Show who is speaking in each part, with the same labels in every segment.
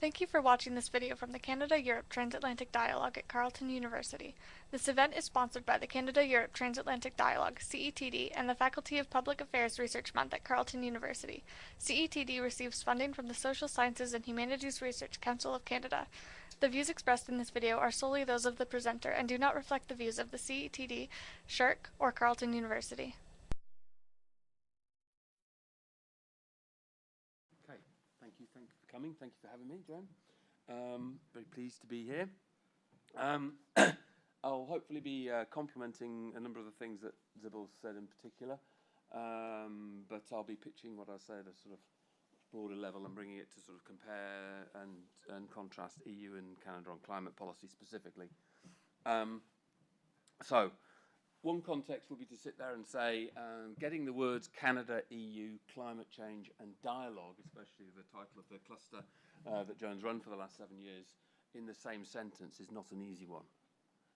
Speaker 1: Thank you for watching this video from the Canada-Europe Transatlantic Dialogue at Carleton University. This event is sponsored by the Canada-Europe Transatlantic Dialogue, CETD, and the Faculty of Public Affairs Research Month at Carleton University. CETD receives funding from the Social Sciences and Humanities Research Council of Canada. The views expressed in this video are solely those of the presenter and do not reflect the views of the CETD, SHRC, or Carleton University.
Speaker 2: Thank you for coming. Thank you for having me, Joan. Very pleased to be here. I'll hopefully be complementing a number of the things that Sibyl said in particular, but I'll be pitching what I say at a sort of broader level and bringing it to sort of compare and contrast EU and Canada on climate policy specifically. So, one context will be to sit there and say, getting the words Canada, EU, climate change and dialogue, especially the title of the cluster that Joan's run for the last 7 years, in the same sentence is not an easy one.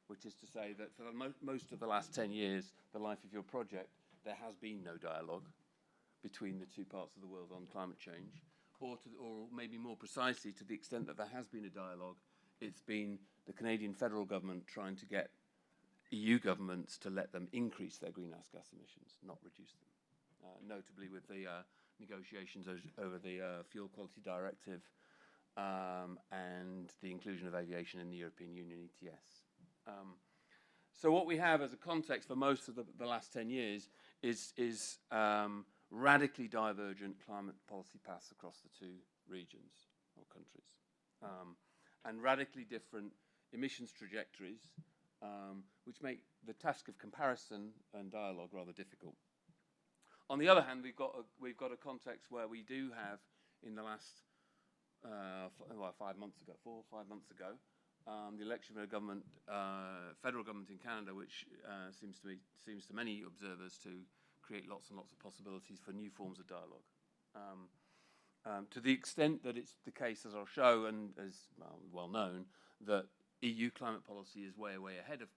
Speaker 2: Which is to say that for most of the last 10 years, the life of your project, there has been no dialogue between the two parts of the world on climate change, or maybe more precisely, to the extent that there has been a dialogue, it's been the Canadian federal government trying to get EU governments to let them increase their greenhouse gas emissions, not reduce them, notably with the negotiations over the Fuel Quality Directive and the inclusion of aviation in the European Union ETS. So what we have as a context for most of the last 10 years is radically divergent climate policy paths across the two regions or countries, and radically different emissions trajectories, which make the task of comparison and dialogue rather difficult. On the other hand, we've got a context where we do have, in the last 5 months ago, 4 or 5 months ago, the election of a government, federal government in Canada, which seems to many observers to create lots and lots of possibilities for new forms of dialogue. To the extent that it's the case, as I'll show, and as well known, that EU climate policy is way ahead of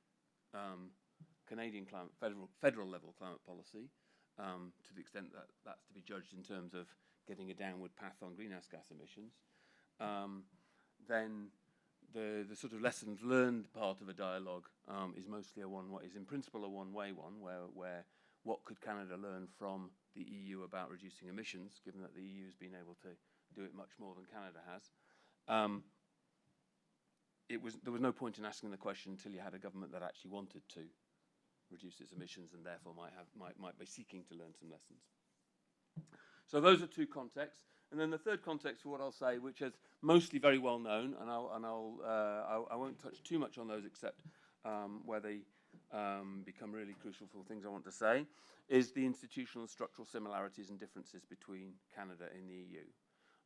Speaker 2: Canadian federal level climate policy, to the extent that that's to be judged in terms of getting a downward path on greenhouse gas emissions, then the sort of lessons learned part of a dialogue is mostly is in principle a one-way one, where what could Canada learn from the EU about reducing emissions, given that the EU has been able to do it much more than Canada has. There was no point in asking the question until you had a government that actually wanted to reduce its emissions and therefore might be seeking to learn some lessons. So those are two contexts. And then the third context for what I'll say, which is mostly very well known, and I won't touch too much on those except where they become really crucial for the things I want to say, is the institutional and structural similarities and differences between Canada and the EU.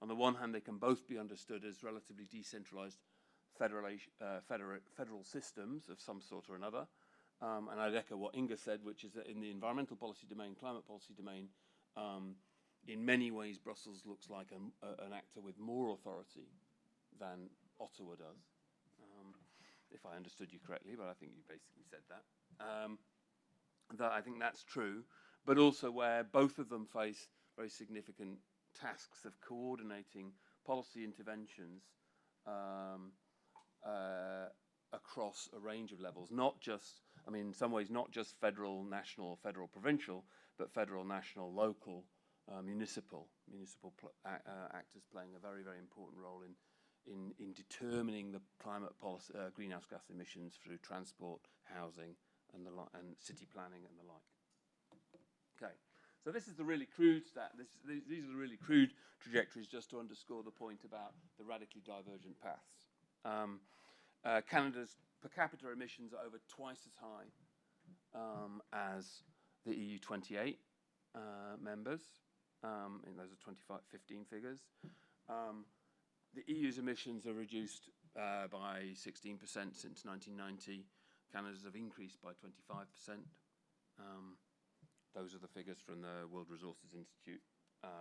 Speaker 2: On the one hand, they can both be understood as relatively decentralized federal systems of some sort or another. And I'd echo what Inga said, which is that in the environmental policy domain, climate policy domain, in many ways, Brussels looks like an actor with more authority than Ottawa does, if I understood you correctly, but I think you basically said that. That I think that's true, but also where both of them face very significant tasks of coordinating policy interventions across a range of levels, not just, I mean, in some ways, not just federal, national, federal, provincial, but federal, national, local, municipal actors playing a very important role in determining the climate policy, greenhouse gas emissions through transport, housing, and city planning and the like. Okay, so this is the really crude these are the really crude trajectories, just to underscore the point about the radically divergent paths. Canada's per capita emissions are over twice as high as the EU 28 members. And those are 2015 figures. The EU's emissions are reduced by 16% since 1990. Canada's have increased by 25%. Those are the figures from the World Resources Institute.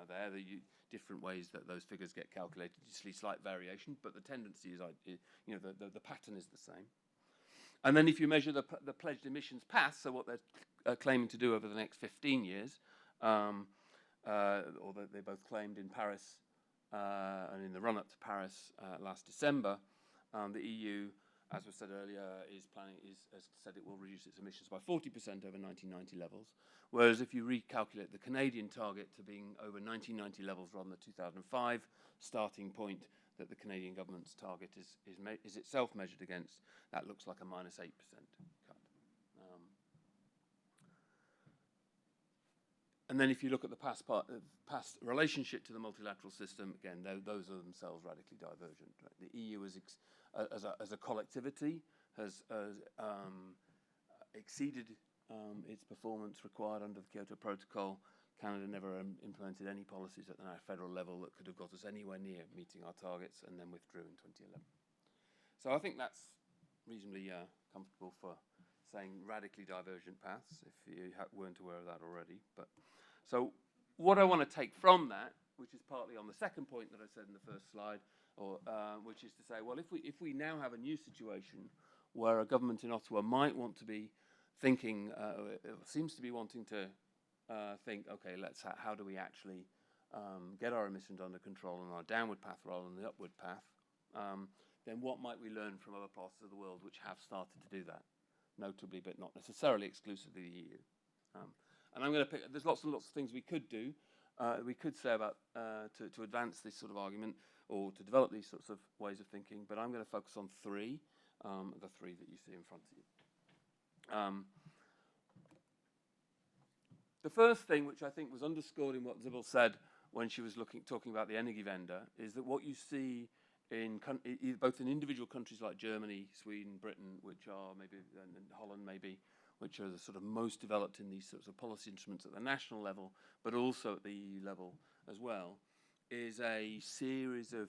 Speaker 2: There, the different ways that those figures get calculated. You see slight variation, but the tendency is, the pattern is the same. And then if you measure the pledged emissions path, so what they're claiming to do over the next 15 years, or that they both claimed in Paris and in the run-up to Paris last December, the EU, as was said earlier, has said it will reduce its emissions by 40% over 1990 levels. Whereas if you recalculate the Canadian target to being over 1990 levels rather than the 2005 starting point that the Canadian government's target is itself measured against, that looks like a minus 8% cut. And then if you look at the past relationship to the multilateral system, again, those are themselves radically divergent. Right? The EU as a collectivity has exceeded its performance required under the Kyoto Protocol. Canada never implemented any policies at the federal level that could have got us anywhere near meeting our targets, and then withdrew in 2011. So I think that's reasonably comfortable for saying radically divergent paths, if you weren't aware of that already. But so what I want to take from that, which is partly on the second point that I said in the first slide, which is to say, well, if we now have a new situation where a government in Ottawa might want to be thinking, seems to be wanting to think, okay, how do we actually get our emissions under control on our downward path rather than the upward path, then what might we learn from other parts of the world which have started to do that, notably but not necessarily exclusively the EU. And I'm going to pick, there's lots and lots of things we could do, we could say about to advance this sort of argument or to develop these sorts of ways of thinking, but I'm going to focus on three, the three that you see in front of you. The first thing, which I think was underscored in what Sibyl said when she was talking about the Energiewende, is that what you see in both in individual countries like Germany, Sweden, Britain, which are maybe, and Holland maybe, which are the sort of most developed in these sorts of policy instruments at the national level, but also at the EU level as well, is a series of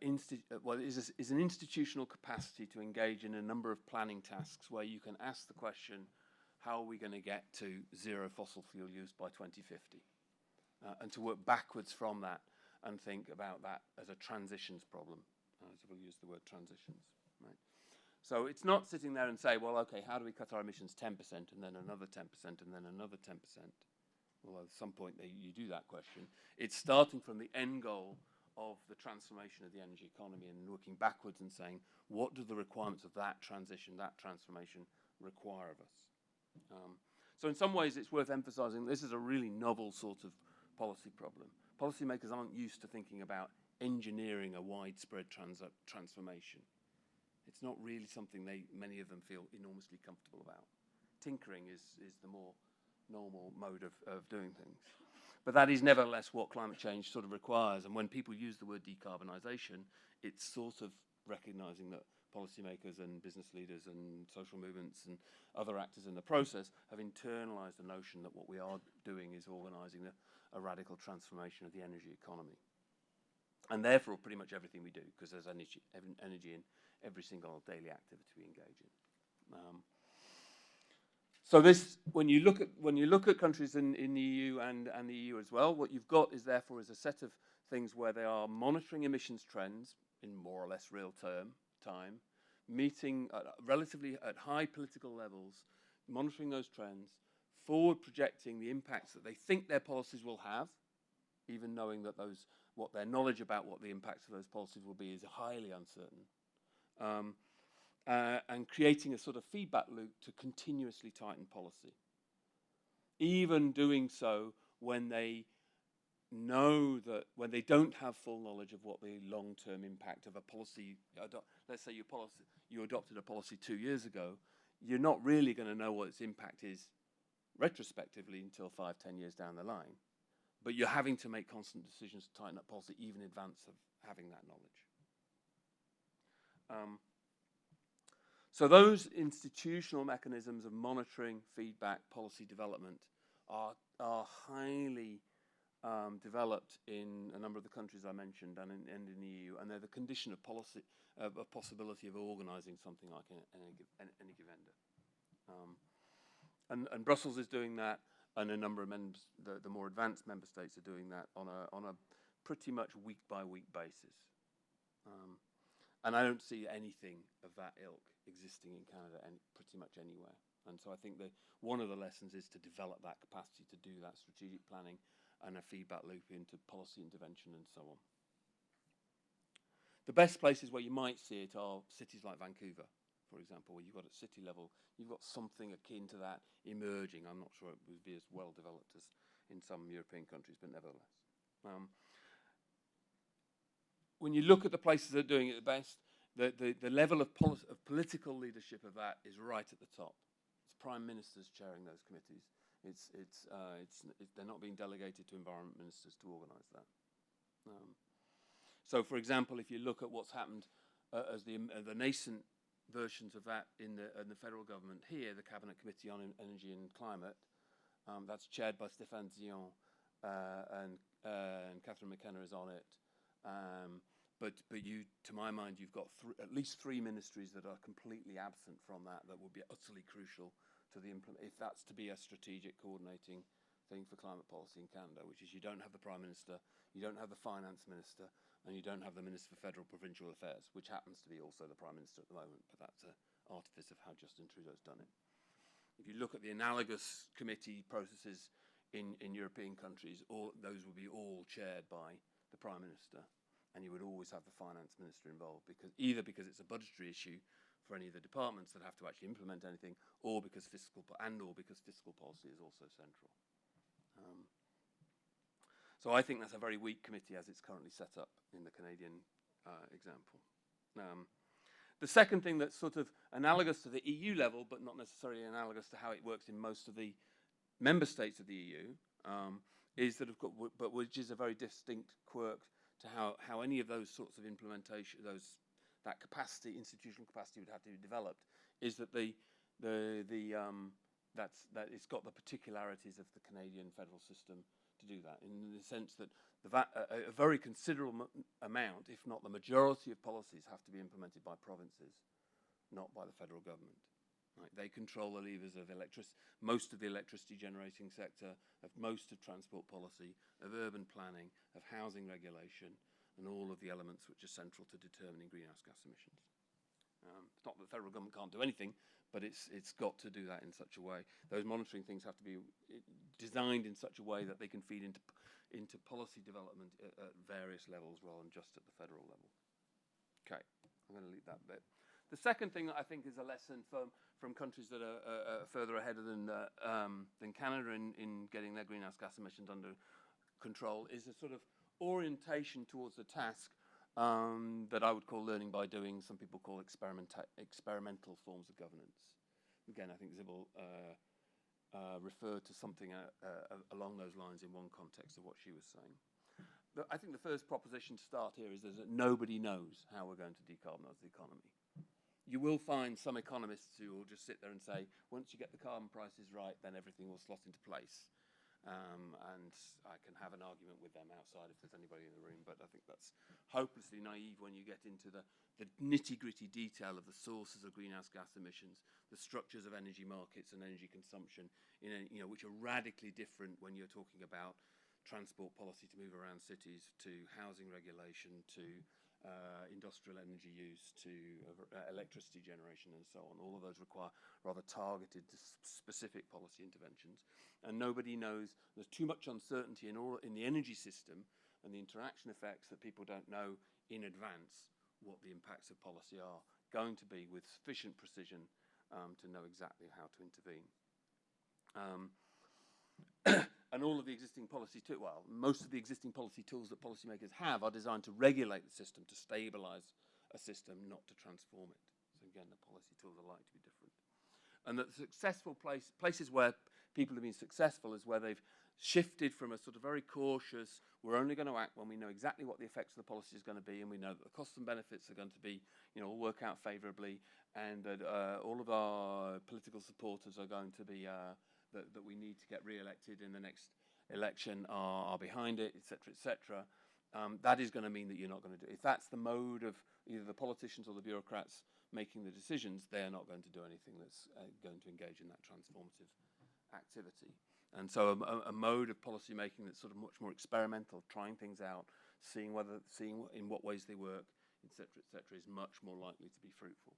Speaker 2: is an institutional capacity to engage in a number of planning tasks where you can ask the question, how are we going to get to zero fossil fuel use by 2050? And to work backwards from that and think about that as a transitions problem. So we'll use the word transitions, right? So it's not sitting there and say, well, okay, how do we cut our emissions 10% and then another 10% and then another 10%? Although at some point you do that question. It's starting from the end goal of the transformation of the energy economy and working backwards and saying, what do the requirements of that transition, that transformation require of us? So in some ways it's worth emphasizing this is a really novel sort of policy problem. Policymakers aren't used to thinking about engineering a widespread transformation. It's not really something many of them feel enormously comfortable about. Tinkering is the more normal mode of doing things. But that is nevertheless what climate change sort of requires. And when people use the word decarbonisation, it's sort of recognizing that policymakers and business leaders and social movements and other actors in the process have internalized the notion that what we are doing is organizing a radical transformation of the energy economy. And therefore, pretty much everything we do, because there's energy in every single daily activity we engage in. So this, when you look at countries in the EU and the EU as well, what you've got is therefore a set of things where they are monitoring emissions trends in more or less real time, meeting relatively at high political levels, monitoring those trends, forward projecting the impacts that they think their policies will have, even knowing that what their knowledge about what the impacts of those policies will be is highly uncertain. And creating a sort of feedback loop to continuously tighten policy. Even doing so when they know that, when they don't have full knowledge of what the long-term impact of a policy, let's say you adopted a policy 2 years ago, you're not really going to know what its impact is retrospectively until 5-10 years down the line. But you're having to make constant decisions to tighten up policy even in advance of having that knowledge. So those institutional mechanisms of monitoring, feedback, policy development are highly developed in a number of the countries I mentioned and in the EU, and they're the condition of policy, of a possibility of organising something like an Energiewende. And Brussels is doing that, and a number of the more advanced member states are doing that on a pretty much week-by-week basis. And I don't see anything of that ilk existing in Canada pretty much anywhere. And so I think that one of the lessons is to develop that capacity to do that strategic planning and a feedback loop into policy intervention and so on. The best places where you might see it are cities like Vancouver, for example, where you've got at city level, you've got something akin to that emerging. I'm not sure it would be as well developed as in some European countries, but nevertheless. When you look at the places that are doing it the best, the level of political leadership of that is right at the top. It's prime ministers chairing those committees. They're not being delegated to environment ministers to organise that. So, for example, if you look at what's happened as the nascent versions of that in the federal government here, the Cabinet Committee on Energy and Climate, that's chaired by Stéphane Dion, and Catherine McKenna is on it. But you, to my mind, you've got at least 3 ministries that are completely absent from that will be utterly crucial to the if that's to be a strategic coordinating thing for climate policy in Canada, which is you don't have the Prime Minister, you don't have the Finance Minister, and you don't have the Minister for Federal Provincial Affairs, which happens to be also the Prime Minister at the moment, but that's an artifice of how Justin Trudeau's done it. If you look at the analogous committee processes in European countries, those will be all chaired by the Prime Minister, and you would always have the Finance Minister involved, either because it's a budgetary issue for any of the departments that have to actually implement anything, or because fiscal policy is also central. So I think that's a very weak committee as it's currently set up in the Canadian example. The second thing that's sort of analogous to the EU level, but not necessarily analogous to how it works in most of the member states of the EU, is that, but which is a very distinct quirk to how any of those sorts of implementation, that capacity, institutional capacity, would have to be developed, is that it's got the particularities of the Canadian federal system to do that, in the sense that a very considerable amount, if not the majority of policies, have to be implemented by provinces, not by the federal government. Right? They control the levers of most of the electricity generating sector, of most of transport policy, of urban planning, of housing regulation, and all of the elements which are central to determining greenhouse gas emissions. It's not that the federal government can't do anything, but it's got to do that in such a way. Those monitoring things have to be designed in such a way that they can feed into policy development at various levels rather than just at the federal level. Okay, I'm going to leave that bit. The second thing that I think is a lesson from countries that are further ahead than Canada in getting their greenhouse gas emissions under control is a sort of orientation towards the task that I would call learning by doing. Some people call experimental forms of governance. Again, I think Sibyl referred to something along those lines in one context of what she was saying. I think the first proposition to start here is that nobody knows how we're going to decarbonise the economy. You will find some economists who will just sit there and say, once you get the carbon prices right, then everything will slot into place. And I can have an argument with them outside if there's anybody in the room, but I think that's hopelessly naive when you get into the nitty-gritty detail of the sources of greenhouse gas emissions, the structures of energy markets and energy consumption, which are radically different when you're talking about transport policy to move around cities, to housing regulation, to industrial energy use, to electricity generation and so on. All of those require rather targeted, specific policy interventions. And nobody knows, there's too much uncertainty in the energy system and the interaction effects that people don't know in advance what the impacts of policy are going to be with sufficient precision to know exactly how to intervene. And all of the existing policy most of the existing policy tools that policymakers have are designed to regulate the system, to stabilise a system, not to transform it. So again, the policy tools are likely to be different. And that successful places where people have been successful is where they've shifted from a sort of very cautious, we're only going to act when we know exactly what the effects of the policy is going to be, and we know that the costs and benefits are going to be, all work out favourably, and that all of our political supporters are going to be that we need to get re-elected in the next election are behind it, etc., etc. That is going to mean that you're not going to do it. If that's the mode of either the politicians or the bureaucrats making the decisions, they're not going to do anything that's going to engage in that transformative activity. And so a mode of policy making that's sort of much more experimental, trying things out, seeing in what ways they work, etc., is much more likely to be fruitful.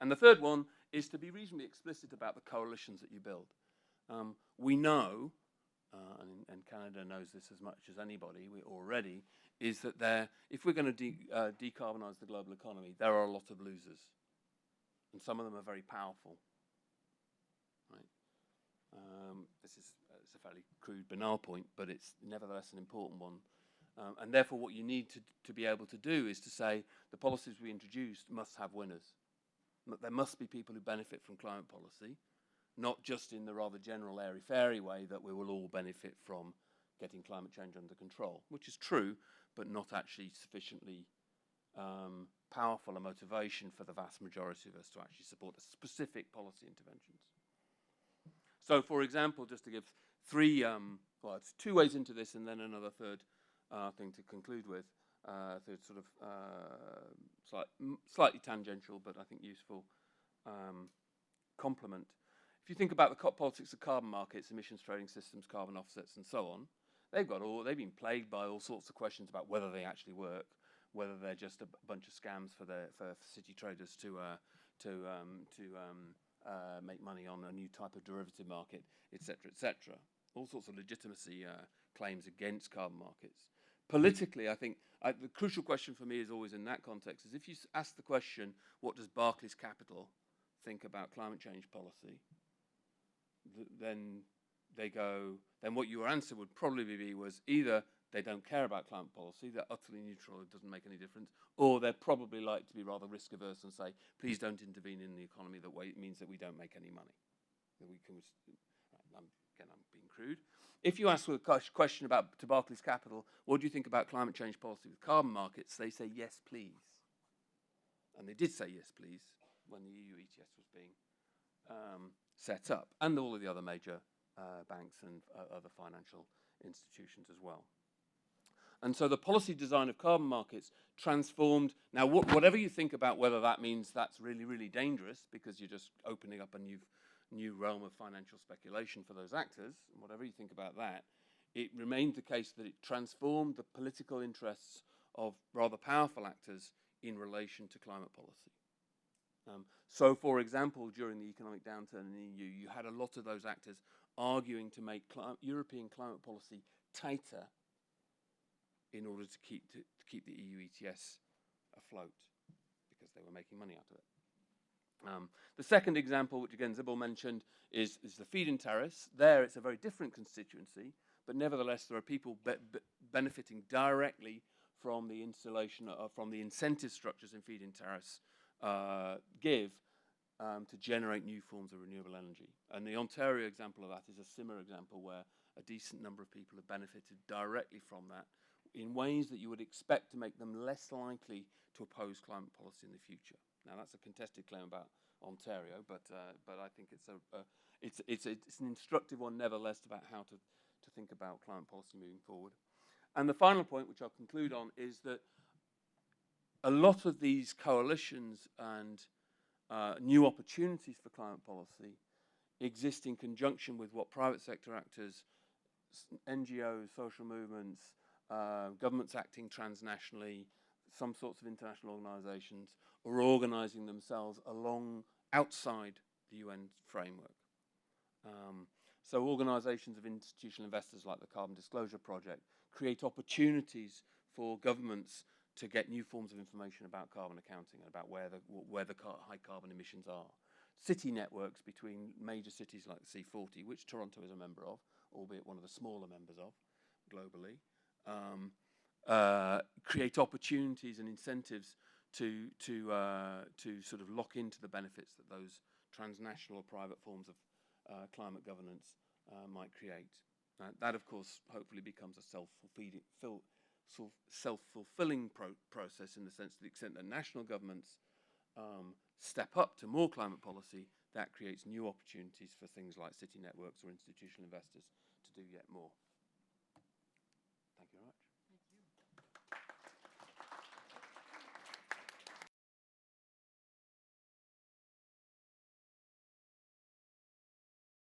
Speaker 2: And the third one is to be reasonably explicit about the coalitions that you build. We know, and and Canada knows this as much as anybody already, is that if we're going to decarbonize the global economy, there are a lot of losers. And some of them are very powerful. Right? This is it's a fairly crude, banal point, but it's nevertheless an important one. And therefore, what you need to be able to do is to say the policies we introduced must have winners. There must be people who benefit from climate policy, not just in the rather general airy-fairy way that we will all benefit from getting climate change under control, which is true, but not actually sufficiently powerful a motivation for the vast majority of us to actually support the specific policy interventions. So, for example, just to give three, well, it's two ways into this and then another third thing to conclude with, third sort of slightly tangential, but I think useful complement. If you think about the politics of carbon markets, emissions trading systems, carbon offsets, and so on, they've been plagued by all sorts of questions about whether they actually work, whether they're just a bunch of scams for city traders to make money on a new type of derivative market, etc., etc. All sorts of legitimacy claims against carbon markets. Politically, I think the crucial question for me is always in that context is if you ask the question, what does Barclays Capital think about climate change policy? Then what your answer would probably be was either they don't care about climate policy, they're utterly neutral, it doesn't make any difference, or they're probably like to be rather risk averse and say, please don't intervene in the economy that way, it means that we don't make any money. That we can, I'm being crude. If you ask a question to Barclays Capital, what do you think about climate change policy with carbon markets? They say, yes, please. And they did say yes, please, when the EU ETS was being set up, and all of the other major banks and other financial institutions as well. And so the policy design of carbon markets transformed. Now, whatever you think about whether that means that's really, really dangerous because you're just opening up a new realm of financial speculation for those actors, whatever you think about that, it remained the case that it transformed the political interests of rather powerful actors in relation to climate policy. So, for example, during the economic downturn in the EU, you had a lot of those actors arguing to make European climate policy tighter in order to keep the EU ETS afloat, because they were making money out of it. The second example, which again Sibyl mentioned, is the feed-in tariffs. There it's a very different constituency, but nevertheless there are people benefiting directly from the installation from the incentive structures in feed-in tariffs to generate new forms of renewable energy. And the Ontario example of that is a similar example where a decent number of people have benefited directly from that in ways that you would expect to make them less likely to oppose climate policy in the future. Now that's a contested claim about Ontario, but I think it's an instructive one nevertheless about how to think about climate policy moving forward. And the final point, which I'll conclude on, is that a lot of these coalitions and new opportunities for climate policy exist in conjunction with what private sector actors, NGOs, social movements, governments acting transnationally, some sorts of international organizations, are organizing themselves outside the UN framework. So organizations of institutional investors like the Carbon Disclosure Project create opportunities for governments to get new forms of information about carbon accounting and about where the high carbon emissions are. City networks between major cities like the C40, which Toronto is a member of, albeit one of the smaller members of globally, create opportunities and incentives to sort of lock into the benefits that those transnational or private forms of climate governance might create. That, of course, hopefully becomes a self-fulfilling process in the sense to the extent that national governments step up to more climate policy, that creates new opportunities for things like city networks or institutional investors to do yet more.